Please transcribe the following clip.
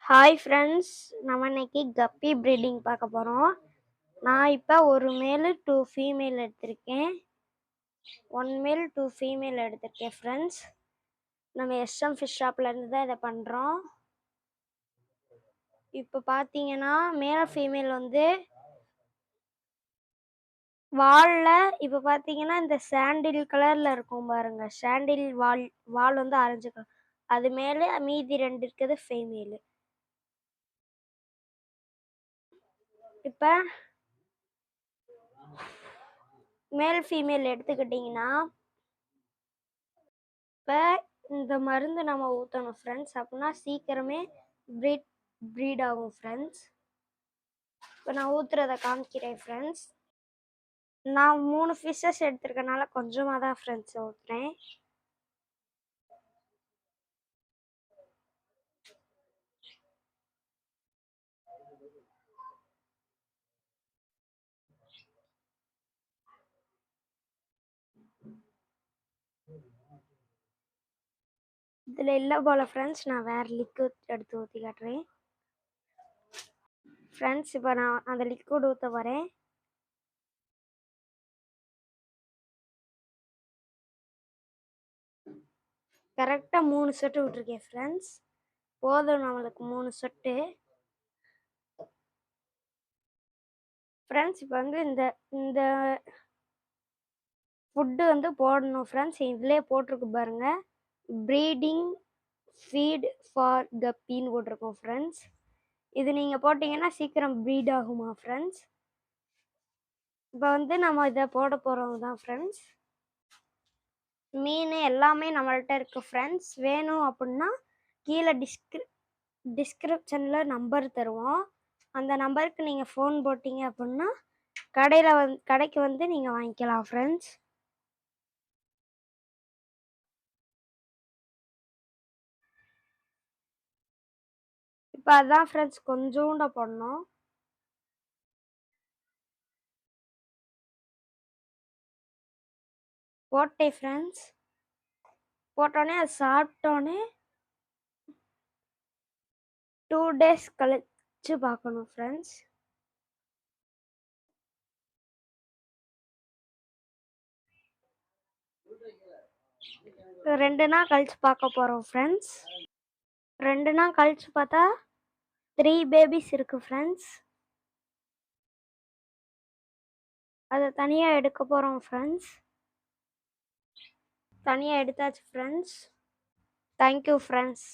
Hi friends, நம்ம இன்னைக்கு கப்பி ப்ரீடிங் பார்க்க போகிறோம். நான் இப்போ ஒரு மேலு 2 ஃபீமேல் எடுத்திருக்கேன். 1 மேல் 2 ஃபீமேல் எடுத்திருக்கேன் ஃப்ரெண்ட்ஸ். நம்ம எஸ்எம் ஃபிஷ் ஷாப்லேருந்து தான் இதை பண்ணுறோம். இப்போ பார்த்தீங்கன்னா மேல் ஃபீமேல் வந்து வாலில் இப்போ பார்த்தீங்கன்னா இந்த சாண்டில் கலரில் இருக்கும் பாருங்கள். சாண்டில் வால் வந்து ஆரஞ்சு கலர், அது மேலே மீதி 2 இருக்குது ஃபீமேலு. இப்போ மேல் ஃபீமேல் எடுத்துக்கிட்டிங்கன்னா இப்போ இந்த மருந்து நம்ம ஊற்றணும் ஃப்ரெண்ட்ஸ், அப்படின்னா சீக்கிரமே ப்ரீட் ஆகும் ஃப்ரெண்ட்ஸ். இப்போ நான் ஊற்றுறதை காமிக்கிறேன் ஃப்ரெண்ட்ஸ். நான் 3 ஃபிஷ்ஷஸ் எடுத்துருக்கனால கொஞ்சமாக தான் ஃப்ரெண்ட்ஸ் ஊற்றுறேன். இதில் இல்லை போல் ஃப்ரெண்ட்ஸ், நான் வேறு லிக்விட் எடுத்து ஊற்றி காட்டுறேன் ஃப்ரெண்ட்ஸ். இப்போ நான் அந்த லிக்விட் ஊற்ற வரேன். கரெக்டாக 3 சொட்டு விட்டுருக்கேன் ஃப்ரெண்ட்ஸ். போதும் நம்மளுக்கு 3 சொட்டு ஃப்ரெண்ட்ஸ். இப்போ வந்து இந்த ஃபுட்டு வந்து போடணும் ஃப்ரெண்ட்ஸ். இதிலே போட்டிருக்கு பாருங்கள், ப்ரீடிங் ஃபீட் ஃபார் கப்பின்னு போட்டிருக்கோம் ஃப்ரெண்ட்ஸ். இது நீங்கள் போட்டிங்கன்னா சீக்கிரம் ப்ரீட் ஆகுமா ஃப்ரெண்ட்ஸ். இப்போ வந்து நம்ம இதை போட போகிறோம் தான் ஃப்ரெண்ட்ஸ். மீன் எல்லாமே நம்மள்ட்ட இருக்குது ஃப்ரெண்ட்ஸ். வேணும் அப்படின்னா கீழே டிஸ்கிரிப்ஷனில் நம்பர் தருவோம். அந்த நம்பருக்கு நீங்கள் ஃபோன் போட்டிங்க அப்படின்னா கடைக்கு வந்து நீங்கள் வாங்கிக்கலாம் ஃப்ரெண்ட்ஸ். இப்போ அதான் ஃப்ரெண்ட்ஸ் கொஞ்சோண்ட போடணும். போட்டேன் ஃப்ரெண்ட்ஸ். போட்டோன்னே அது சாப்பிட்டோன்னே 2 days கழிச்சு பார்க்கணும் ஃப்ரெண்ட்ஸ். ரெண்டு நாள் கழிச்சு பார்க்க போகிறோம் ஃப்ரெண்ட்ஸ். 2 நாள் கழிச்சு பார்த்தா 3 பேபிஸ் இருக்குது ஃப்ரெண்ட்ஸ். அதை தனியாக எடுக்க போகிறோம் ஃப்ரெண்ட்ஸ். தனியாக எடுத்தாச்சு ஃப்ரெண்ட்ஸ். Thank you friends.